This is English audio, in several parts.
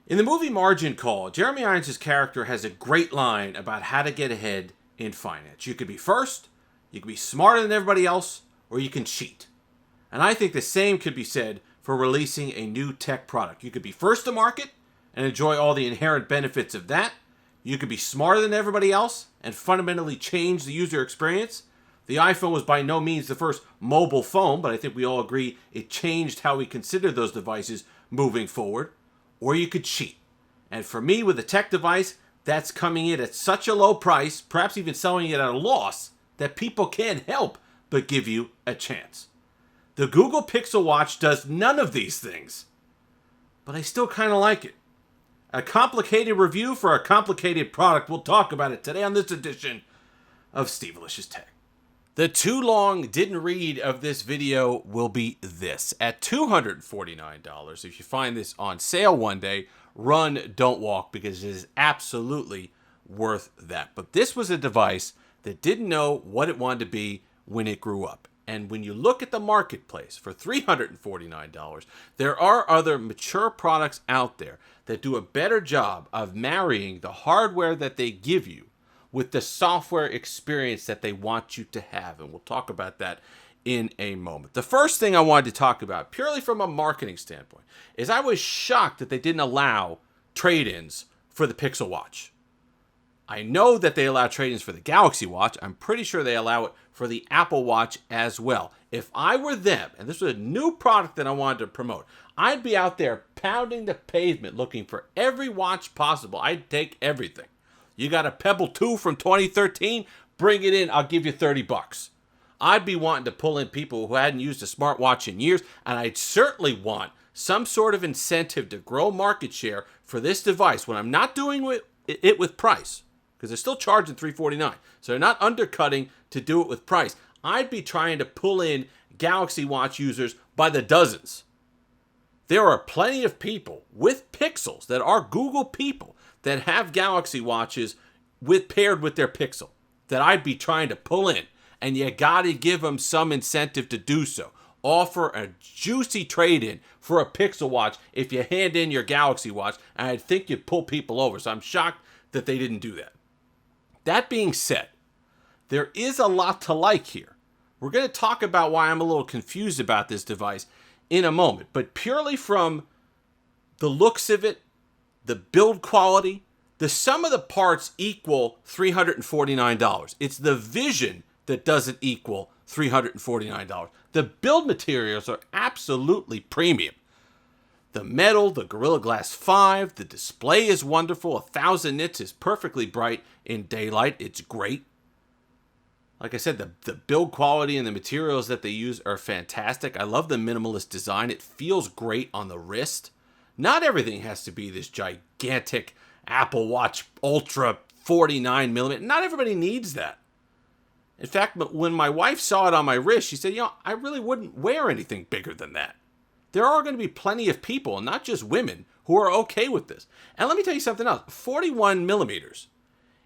In the movie Margin Call, Jeremy Irons' character has a great line about how to get ahead in finance. You could be first, you could be smarter than everybody else, or you can cheat. And I think the same could be said for releasing a new tech product. You could be first to market and enjoy all the inherent benefits of that. You could be smarter than everybody else and fundamentally change the user experience. The iPhone was by no means the first mobile phone, but I think we all agree it changed how we consider those devices moving forward. Or you could cheat. And for me, with a tech device, that's coming in at such a low price, perhaps even selling it at a loss, that people can't help but give you a chance. The Google Pixel Watch does none of these things, but I still kind of like it. A complicated review for a complicated product. We'll talk about it today on this edition of Steve-alicious Tech. The too long didn't read of this video will be this. At $249, if you find this on sale one day, run, don't walk, because it is absolutely worth that. But this was a device that didn't know what it wanted to be when it grew up. And when you look at the marketplace for $349, there are other mature products out there that do a better job of marrying the hardware that they give you with the software experience that they want you to have. And we'll talk about that in a moment. The first thing I wanted to talk about, purely from a marketing standpoint, is I was shocked that they didn't allow trade-ins for the Pixel Watch. I know that they allow trade-ins for the Galaxy Watch. I'm pretty sure they allow it for the Apple Watch as well. If I were them, and this was a new product that I wanted to promote, I'd be out there pounding the pavement looking for every watch possible. I'd take everything. You got a Pebble 2 from 2013? Bring it in. I'll give you $30. I'd be wanting to pull in people who hadn't used a smartwatch in years, and I'd certainly want some sort of incentive to grow market share for this device when I'm not doing it with price, because they're still charging $349. So they're not undercutting to do it with price. I'd be trying to pull in Galaxy Watch users by the dozens. There are plenty of people with Pixels that are Google people that have Galaxy Watches paired with their Pixel that I'd be trying to pull in. And you got to give them some incentive to do so. Offer a juicy trade-in for a Pixel Watch if you hand in your Galaxy Watch, and I think you'd pull people over. So I'm shocked that they didn't do that. That being said, there is a lot to like here. We're going to talk about why I'm a little confused about this device in a moment. But purely from the looks of it, the build quality, the sum of the parts equal $349. It's the vision that doesn't equal $349. The build materials are absolutely premium. The metal, the Gorilla Glass 5, the display is wonderful. 1000 nits is perfectly bright in daylight. It's great. Like I said, the build quality and the materials that they use are fantastic. I love the minimalist design. It feels great on the wrist. Not everything has to be this gigantic Apple Watch Ultra 49mm. Not everybody needs that. In fact, when my wife saw it on my wrist, she said, I really wouldn't wear anything bigger than that. There are going to be plenty of people, and not just women, who are okay with this. And let me tell you something else. 41 millimeters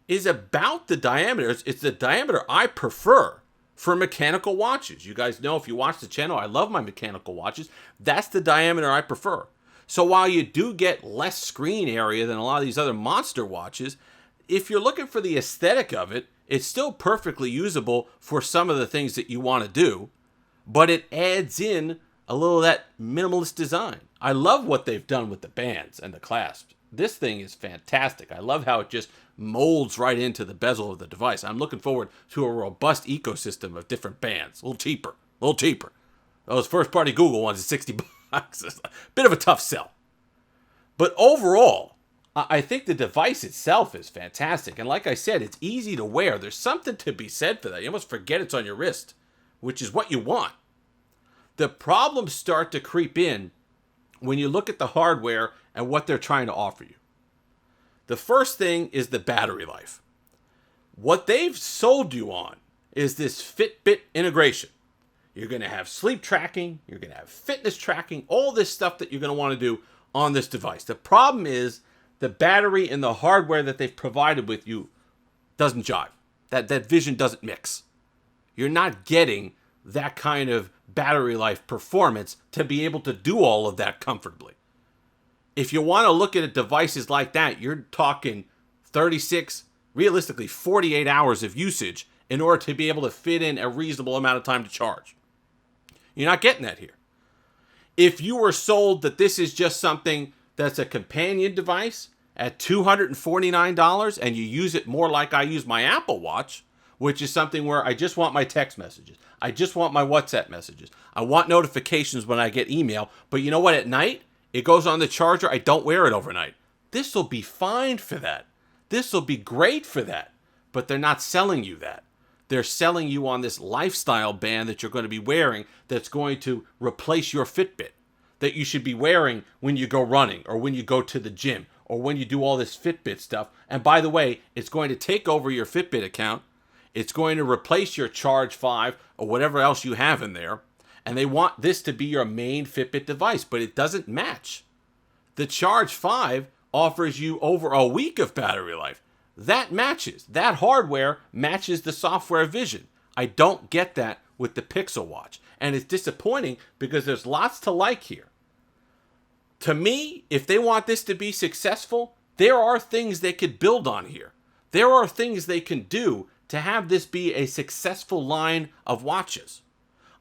is about the diameter. It's the diameter I prefer for mechanical watches. You guys know, if you watch the channel, I love my mechanical watches. That's the diameter I prefer. So while you do get less screen area than a lot of these other monster watches, if you're looking for the aesthetic of it, it's still perfectly usable for some of the things that you want to do, but it adds in a little of that minimalist design. I love what they've done with the bands and the clasps. This thing is fantastic. I love how it just molds right into the bezel of the device. I'm looking forward to a robust ecosystem of different bands. A little cheaper. Those first-party Google ones are $60. It's a bit of a tough sell. But overall, I think the device itself is fantastic. And like I said, it's easy to wear. There's something to be said for that. You almost forget it's on your wrist, which is what you want. The problems start to creep in when you look at the hardware and what they're trying to offer you. The first thing is the battery life. What they've sold you on is this Fitbit integration. You're going to have sleep tracking, you're going to have fitness tracking, all this stuff that you're going to want to do on this device. The problem is the battery and the hardware that they've provided with you doesn't jive. That vision doesn't mix. You're not getting that kind of battery life performance to be able to do all of that comfortably. If you want to look at devices like that, you're talking 36, realistically 48 hours of usage in order to be able to fit in a reasonable amount of time to charge. You're not getting that here. If you were sold that this is just something that's a companion device at $249 and you use it more like I use my Apple Watch, which is something where I just want my text messages. I just want my WhatsApp messages. I want notifications when I get email. But you know what? At night, it goes on the charger. I don't wear it overnight. This will be fine for that. This will be great for that. But they're not selling you that. They're selling you on this lifestyle band that you're going to be wearing that's going to replace your Fitbit, that you should be wearing when you go running or when you go to the gym or when you do all this Fitbit stuff. And by the way, it's going to take over your Fitbit account. It's going to replace your Charge 5 or whatever else you have in there. And they want this to be your main Fitbit device, but it doesn't match. The Charge 5 offers you over a week of battery life. That matches. That hardware matches the software vision. I don't get that with the Pixel Watch. And it's disappointing because there's lots to like here. To me, if they want this to be successful, there are things they could build on here. There are things they can do to have this be a successful line of watches.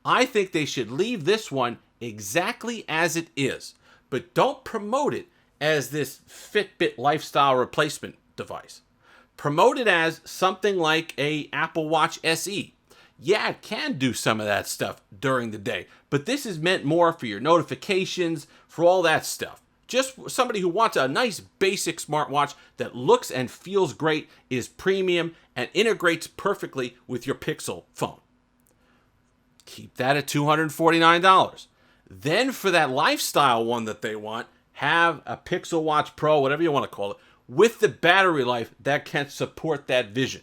I think they should leave this one exactly as it is, but don't promote it as this Fitbit lifestyle replacement device. Promote it as something like a Apple Watch SE. Yeah, it can do some of that stuff during the day, but this is meant more for your notifications, for all that stuff. Just somebody who wants a nice basic smartwatch that looks and feels great, is premium, and integrates perfectly with your Pixel phone. Keep that at $249. Then for that lifestyle one that they want, have a Pixel Watch Pro, whatever you want to call it, with the battery life that can support that vision.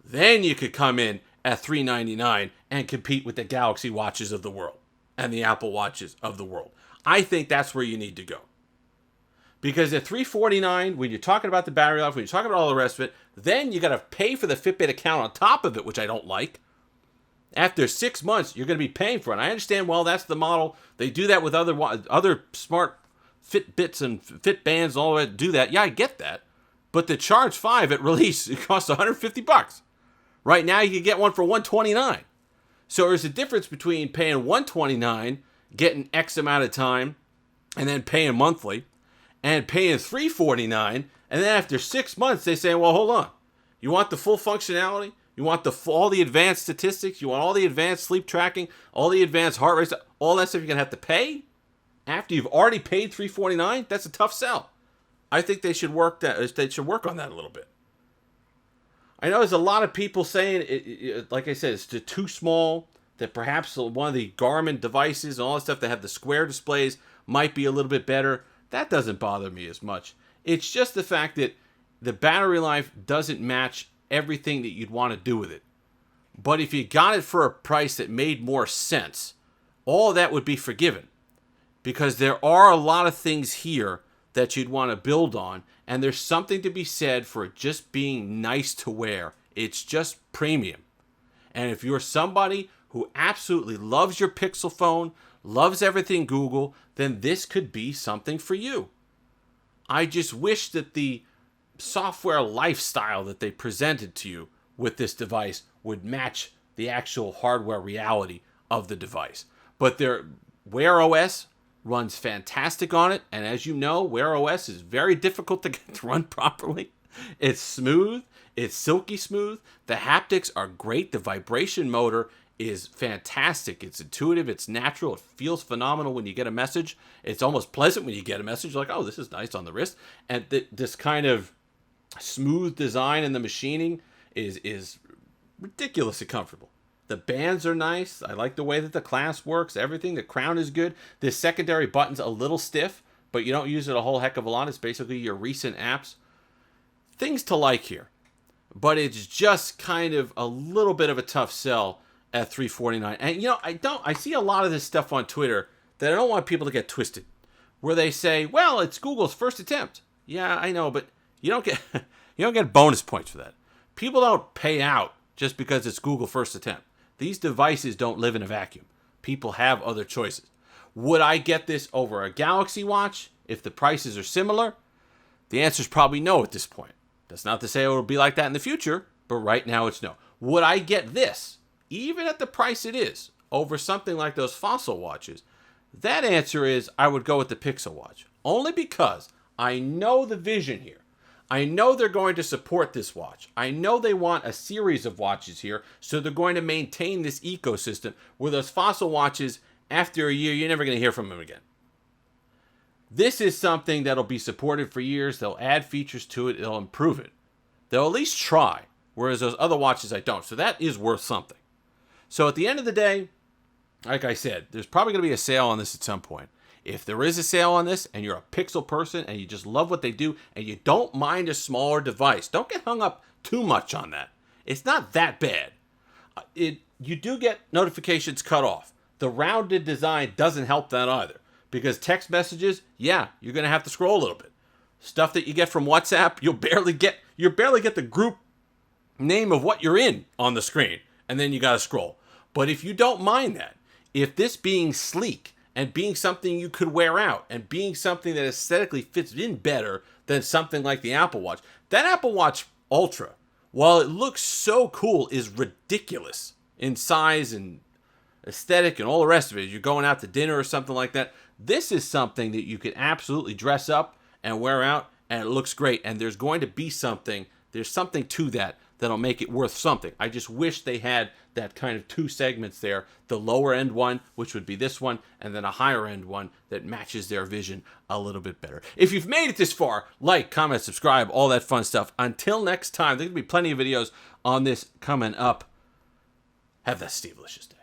Then you could come in at $399 and compete with the Galaxy Watches of the world and the Apple Watches of the world. I think that's where you need to go. Because at $349, when you're talking about the battery life, when you're talking about all the rest of it, then you got to pay for the Fitbit account on top of it, which I don't like. After 6 months, you're going to be paying for it. And I understand, well, that's the model. They do that with other smart Fitbits and Fitbands and all that do that. Yeah, I get that. But the Charge 5 at release, it costs $150. Right now, you can get one for $129. So there's a difference between paying $129, getting X amount of time, and then paying monthly, and paying $349, and then after 6 months, they say, well, hold on. You want the full functionality? You want all the advanced statistics? You want all the advanced sleep tracking? All the advanced heart rate? All that stuff you're going to have to pay? After you've already paid $349? That's a tough sell. I think they should work on that a little bit. I know there's a lot of people saying, like I said, it's too small, that perhaps one of the Garmin devices and all that stuff that have the square displays might be a little bit better. That doesn't bother me as much. It's just the fact that the battery life doesn't match everything that you'd want to do with it. But if you got it for a price that made more sense, all of that would be forgiven. Because there are a lot of things here that you'd want to build on, and there's something to be said for it just being nice to wear. It's just premium. And if you're somebody who absolutely loves your Pixel phone, loves everything Google, then this could be something for you. I just wish that the software lifestyle that they presented to you with this device would match the actual hardware reality of the device. But their Wear OS runs fantastic on it, and as you know, Wear OS is very difficult to get to run properly. It's smooth, it's silky smooth, the haptics are great, the vibration motor is fantastic, it's intuitive, it's natural, it feels phenomenal when you get a message, it's almost pleasant when you get a message, like, oh, this is nice on the wrist, and this kind of smooth design in the machining is ridiculously comfortable. The bands are nice. I like the way that the clasp works. Everything. The crown is good. This secondary button's a little stiff, but you don't use it a whole heck of a lot. It's basically your recent apps. Things to like here. But it's just kind of a little bit of a tough sell at $349. And I see a lot of this stuff on Twitter that I don't want people to get twisted. Where they say, well, it's Google's first attempt. Yeah, I know, but you don't get bonus points for that. People don't pay out just because it's Google first attempt. These devices don't live in a vacuum. People have other choices. Would I get this over a Galaxy Watch if the prices are similar? The answer is probably no at this point. That's not to say it will be like that in the future, but right now it's no. Would I get this, even at the price it is, over something like those Fossil watches? That answer is I would go with the Pixel watch. Only because I know the vision here. I know they're going to support this watch. I know they want a series of watches here, so they're going to maintain this ecosystem where those Fossil watches, after a year, you're never going to hear from them again. This is something that'll be supported for years. They'll add features to it. They'll improve it. They'll at least try, whereas those other watches I don't. So that is worth something. So at the end of the day, like I said, there's probably going to be a sale on this at some point. If there is a sale on this and you're a Pixel person and you just love what they do and you don't mind a smaller device, don't get hung up too much on that. It's not that bad. You do get notifications cut off. The rounded design doesn't help that either, because text messages, yeah, you're going to have to scroll a little bit. Stuff that you get from WhatsApp, you barely get the group name of what you're in on the screen, and then you got to scroll. But if you don't mind that, if this being sleek and being something you could wear out and being something that aesthetically fits in better than something like the Apple Watch, that Apple Watch Ultra, while it looks so cool, is ridiculous in size and aesthetic and all the rest of it. You're going out to dinner or something like that. This is something that you could absolutely dress up and wear out, and it looks great. And there's going to be something to that that'll make it worth something. I just wish they had that kind of two segments there, the lower end one, which would be this one, and then a higher end one that matches their vision a little bit better. If you've made it this far, like, comment, subscribe, all that fun stuff. Until next time, there's going to be plenty of videos on this coming up. Have that Steve-licious day.